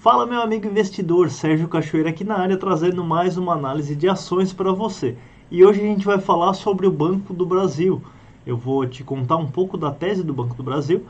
Fala, meu amigo investidor, Sérgio Cachoeira aqui na área, trazendo mais uma análise de ações para você. E hoje a gente vai falar sobre o Banco do Brasil. Eu vou te contar um pouco da tese do Banco do Brasil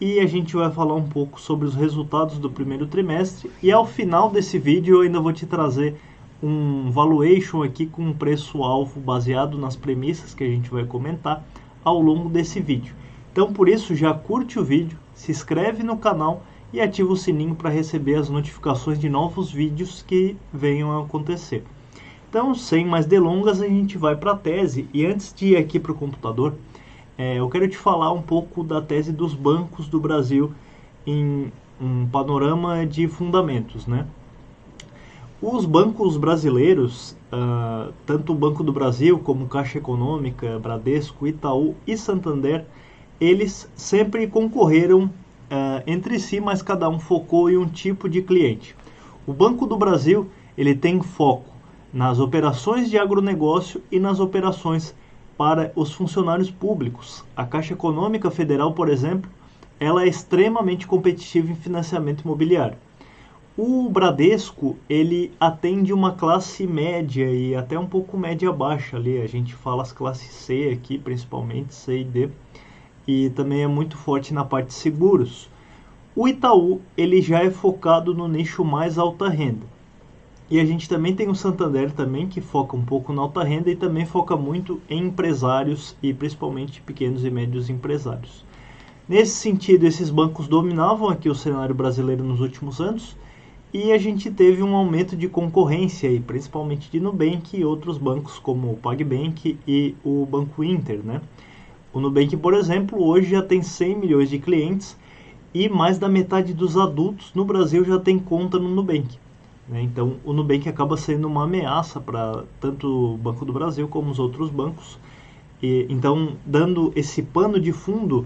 e a gente vai falar um pouco sobre os resultados do primeiro trimestre. E ao final desse vídeo eu ainda vou te trazer um valuation aqui com um preço-alvo baseado nas premissas que a gente vai comentar ao longo desse vídeo. Então, por isso, já curte o vídeo, se inscreve no canal e ativa o sininho para receber as notificações de novos vídeos que venham a acontecer. Então, sem mais delongas, a gente vai para a tese. E antes de ir aqui para o computador, eu quero te falar um pouco da tese dos bancos do Brasil em um panorama de fundamentos, né? Os bancos brasileiros, tanto o Banco do Brasil como Caixa Econômica, Bradesco, Itaú e Santander, eles sempre concorreram entre si, mas cada um focou em um tipo de cliente. O Banco do Brasil ele tem foco nas operações de agronegócio e nas operações para os funcionários públicos. A Caixa Econômica Federal, por exemplo, ela é extremamente competitiva em financiamento imobiliário. O Bradesco, ele atende uma classe média e até um pouco média baixa ali. A gente fala as classes C aqui, principalmente C e D. E também é muito forte na parte de seguros. O Itaú, ele já é focado no nicho mais alta renda. E a gente também tem o Santander também, que foca um pouco na alta renda e também foca muito em empresários e principalmente pequenos e médios empresários. Nesse sentido, esses bancos dominavam aqui o cenário brasileiro nos últimos anos e a gente teve um aumento de concorrência, aí, principalmente de Nubank e outros bancos como o PagBank e o Banco Inter, né? O Nubank, por exemplo, hoje já tem 100 milhões de clientes e mais da metade dos adultos no Brasil já tem conta no Nubank, né? Então, o Nubank acaba sendo uma ameaça para tanto o Banco do Brasil como os outros bancos. Então, dando esse pano de fundo,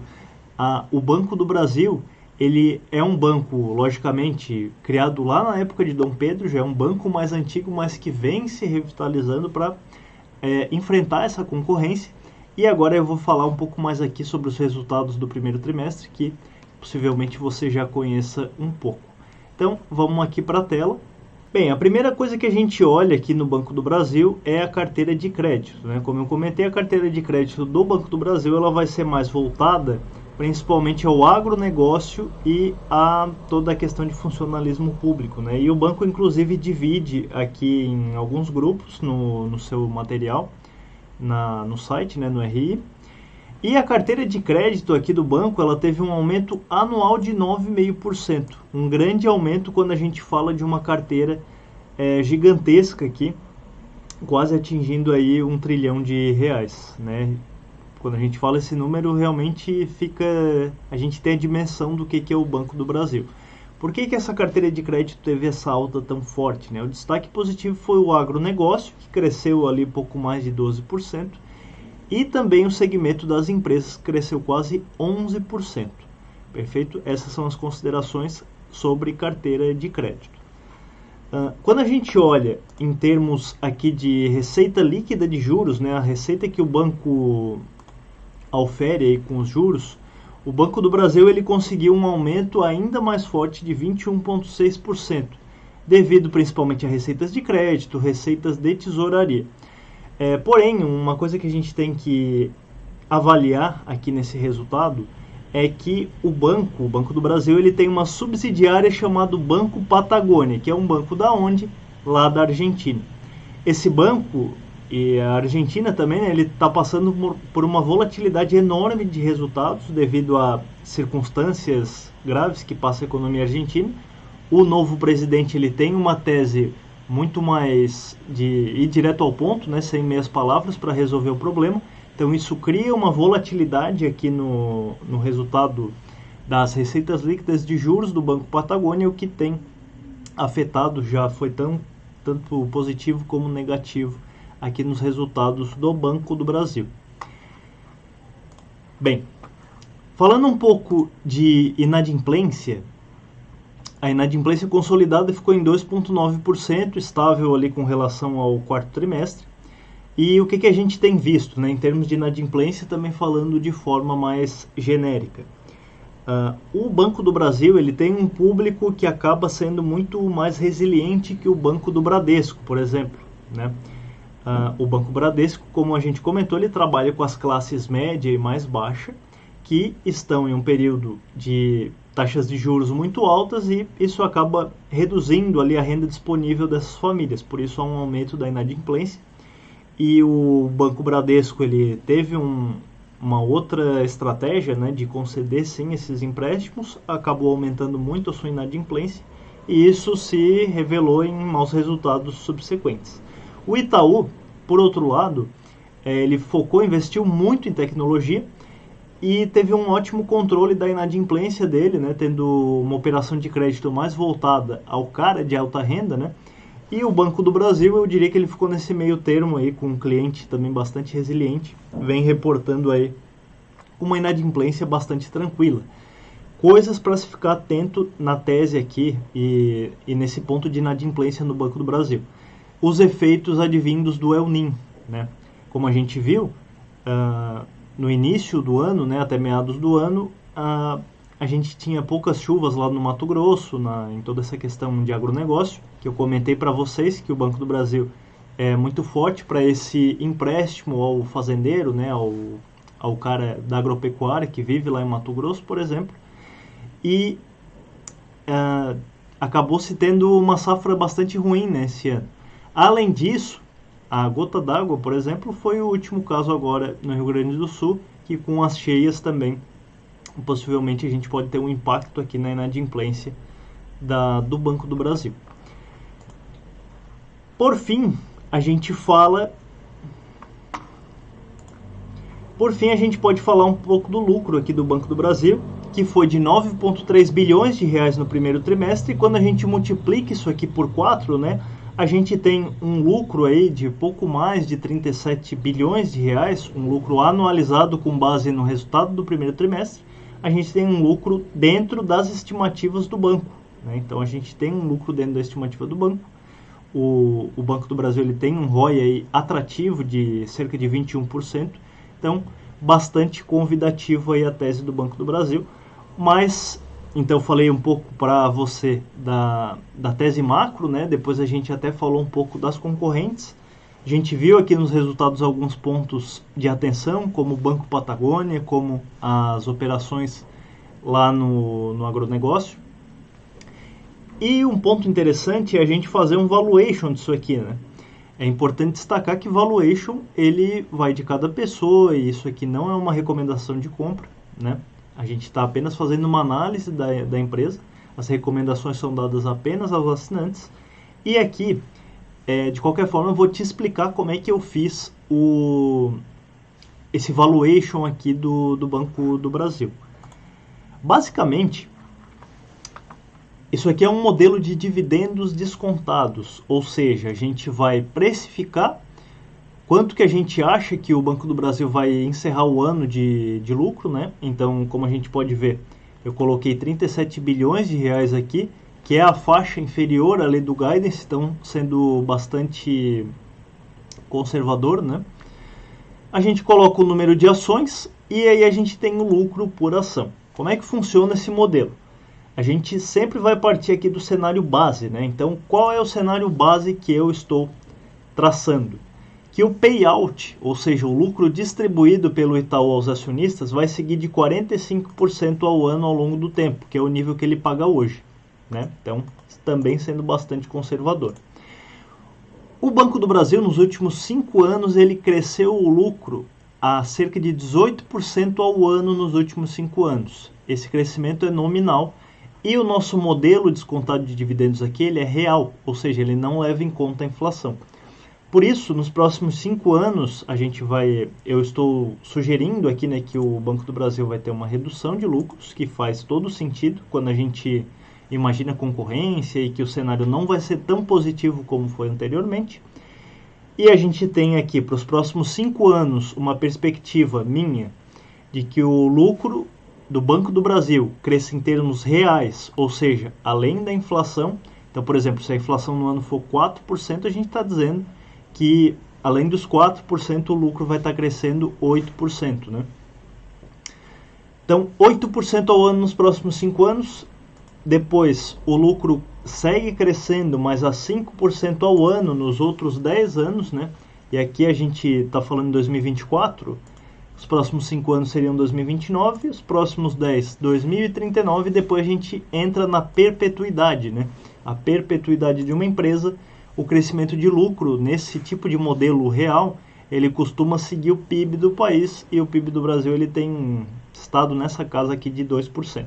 o Banco do Brasil ele é um banco, logicamente, criado lá na época de Dom Pedro, já é um banco mais antigo, mas que vem se revitalizando para enfrentar essa concorrência. E agora eu vou falar um pouco mais aqui sobre os resultados do primeiro trimestre, que possivelmente você já conheça um pouco. Então, vamos aqui para a tela. Bem, a primeira coisa que a gente olha aqui no Banco do Brasil é a carteira de crédito, né? Como eu comentei, a carteira de crédito do Banco do Brasil ela vai ser mais voltada principalmente ao agronegócio e a toda a questão de funcionalismo público, né? E o banco, inclusive, divide aqui em alguns grupos no seu material, no site, né, no RI. E a carteira de crédito aqui do banco, ela teve um aumento anual de 9,5%. Um grande aumento quando a gente fala de uma carteira gigantesca aqui, quase atingindo aí R$1 trilhão, né? Quando a gente fala esse número, realmente a gente tem a dimensão do que é o Banco do Brasil. Por que essa carteira de crédito teve essa alta tão forte, né? O destaque positivo foi o agronegócio, que cresceu ali pouco mais de 12%, e também o segmento das empresas, que cresceu quase 11%. Perfeito? Essas são as considerações sobre carteira de crédito. Quando a gente olha em termos aqui de receita líquida de juros, né, a receita que o banco aufere aí com os juros, o Banco do Brasil ele conseguiu um aumento ainda mais forte de 21,6%, devido principalmente a receitas de crédito, receitas de tesouraria. Porém, uma coisa que a gente tem que avaliar aqui nesse resultado é que o Banco do Brasil, ele tem uma subsidiária chamada Banco Patagônia, que é um banco da onde? Lá da Argentina. Esse banco, e a Argentina também, né, ele está passando por uma volatilidade enorme de resultados devido a circunstâncias graves que passa a economia argentina. O novo presidente ele tem uma tese muito mais de ir direto ao ponto, né, sem meias palavras, para resolver o problema. Então isso cria uma volatilidade aqui no resultado das receitas líquidas de juros do Banco Patagônia, o que tem afetado, já foi tanto positivo como negativo aqui nos resultados do Banco do Brasil. Bem, falando um pouco de inadimplência, a inadimplência consolidada ficou em 2,9%, estável ali com relação ao quarto trimestre. E o que a gente tem visto, né, em termos de inadimplência, também falando de forma mais genérica? O Banco do Brasil ele tem um público que acaba sendo muito mais resiliente que o Banco do Bradesco, por exemplo, né? O Banco Bradesco, como a gente comentou, ele trabalha com as classes média e mais baixa, que estão em um período de taxas de juros muito altas e isso acaba reduzindo ali a renda disponível dessas famílias. Por isso há um aumento da inadimplência. E o Banco Bradesco ele teve uma outra estratégia, né, de conceder sim esses empréstimos, acabou aumentando muito a sua inadimplência e isso se revelou em maus resultados subsequentes. O Itaú, por outro lado, ele focou, investiu muito em tecnologia e teve um ótimo controle da inadimplência dele, né, tendo uma operação de crédito mais voltada ao cara de alta renda, né? E o Banco do Brasil, eu diria que ele ficou nesse meio termo aí, com um cliente também bastante resiliente, vem reportando aí uma inadimplência bastante tranquila. Coisas para se ficar atento na tese aqui e nesse ponto de inadimplência no Banco do Brasil. Os efeitos advindos do El Niño, né? Como a gente viu, no início do ano, né, até meados do ano, a gente tinha poucas chuvas lá no Mato Grosso, em toda essa questão de agronegócio, que eu comentei para vocês que o Banco do Brasil é muito forte para esse empréstimo ao fazendeiro, né, ao cara da agropecuária que vive lá em Mato Grosso, por exemplo, e acabou se tendo uma safra bastante ruim nesse ano. Além disso, a gota d'água, por exemplo, foi o último caso agora no Rio Grande do Sul, que com as cheias também possivelmente a gente pode ter um impacto aqui na inadimplência do Banco do Brasil. Por fim, a gente pode falar um pouco do lucro aqui do Banco do Brasil, que foi de 9,3 bilhões de reais no primeiro trimestre, e quando a gente multiplica isso aqui por 4, né, a gente tem um lucro aí de pouco mais de 37 bilhões de reais, um lucro anualizado com base no resultado do primeiro trimestre. A gente tem um lucro dentro das estimativas do banco, né? Então a gente tem um lucro dentro da estimativa do banco. O Banco do Brasil ele tem um ROI aí atrativo de cerca de 21%, então bastante convidativo aí a tese do Banco do Brasil. Mas, então eu falei um pouco para você da tese macro, né? Depois a gente até falou um pouco das concorrentes. A gente viu aqui nos resultados alguns pontos de atenção, como o Banco Patagônia, como as operações lá no agronegócio. E um ponto interessante é a gente fazer um valuation disso aqui, né? É importante destacar que valuation ele vai de cada pessoa e isso aqui não é uma recomendação de compra, né? A gente está apenas fazendo uma análise da empresa, as recomendações são dadas apenas aos assinantes e aqui de qualquer forma, eu vou te explicar como é que eu fiz esse valuation aqui do Banco do Brasil. Basicamente, isso aqui é um modelo de dividendos descontados, ou seja, a gente vai precificar quanto que a gente acha que o Banco do Brasil vai encerrar o ano de lucro, né? Então, como a gente pode ver, eu coloquei 37 bilhões de reais aqui, que é a faixa inferior ali do guidance, estão sendo bastante conservador, né? A gente coloca o número de ações e aí a gente tem o lucro por ação. Como é que funciona esse modelo? A gente sempre vai partir aqui do cenário base, né? Então, qual é o cenário base que eu estou traçando? Que o payout, ou seja, o lucro distribuído pelo Itaú aos acionistas, vai seguir de 45% ao ano ao longo do tempo, que é o nível que ele paga hoje, né? Então, também sendo bastante conservador. O Banco do Brasil, nos últimos 5 anos, ele cresceu o lucro a cerca de 18% ao ano nos últimos 5 anos. Esse crescimento é nominal e o nosso modelo descontado de dividendos aqui ele é real, ou seja, ele não leva em conta a inflação. Por isso, nos próximos 5 anos, eu estou sugerindo aqui, né, que o Banco do Brasil vai ter uma redução de lucros, que faz todo sentido quando a gente imagina concorrência e que o cenário não vai ser tão positivo como foi anteriormente. E a gente tem aqui para os próximos 5 anos uma perspectiva minha de que o lucro do Banco do Brasil cresça em termos reais, ou seja, além da inflação. Então, por exemplo, se a inflação no ano for 4%, a gente está dizendo que além dos 4%, o lucro vai estar crescendo 8%, né? Então, 8% ao ano nos próximos 5 anos. Depois, o lucro segue crescendo, mas a 5% ao ano nos outros 10 anos, né? E aqui a gente está falando em 2024. Os próximos 5 anos seriam 2029, os próximos 10, 2039, e depois a gente entra na perpetuidade, né? A perpetuidade de uma empresa, o crescimento de lucro nesse tipo de modelo real, ele costuma seguir o PIB do país, e o PIB do Brasil ele tem estado nessa casa aqui de 2%.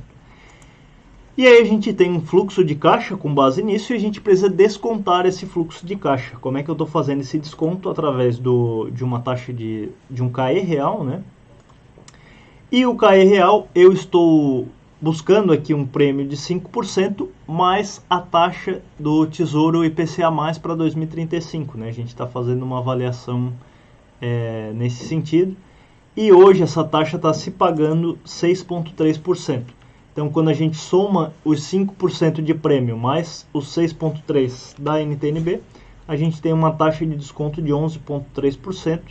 E aí a gente tem um fluxo de caixa com base nisso e a gente precisa descontar esse fluxo de caixa. Como é que eu estou fazendo esse desconto? Através de uma taxa de um KE real, né? E o KE real eu estou buscando aqui um prêmio de 5% mais a taxa do Tesouro IPCA+, para 2035, né? A gente está fazendo uma avaliação nesse sentido. E hoje essa taxa está se pagando 6,3%. Então, quando a gente soma os 5% de prêmio mais os 6,3% da NTNB, a gente tem uma taxa de desconto de 11,3%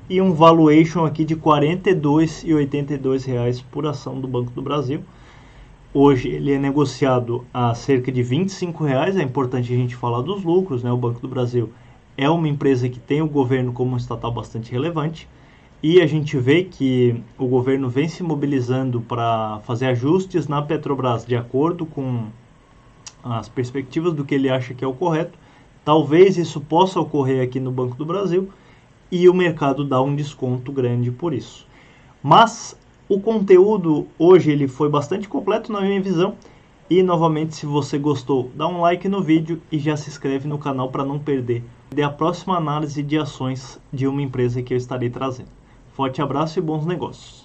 e um valuation aqui de R$ 42,82 por ação do Banco do Brasil. Hoje ele é negociado a cerca de R$ 25. É importante a gente falar dos lucros, né? O Banco do Brasil é uma empresa que tem o governo como um estatal bastante relevante. E a gente vê que o governo vem se mobilizando para fazer ajustes na Petrobras de acordo com as perspectivas do que ele acha que é o correto. Talvez isso possa ocorrer aqui no Banco do Brasil e o mercado dá um desconto grande por isso. Mas o conteúdo hoje ele foi bastante completo na minha visão. E novamente, se você gostou, dá um like no vídeo e já se inscreve no canal para não perder a próxima análise de ações de uma empresa que eu estarei trazendo. Forte abraço e bons negócios!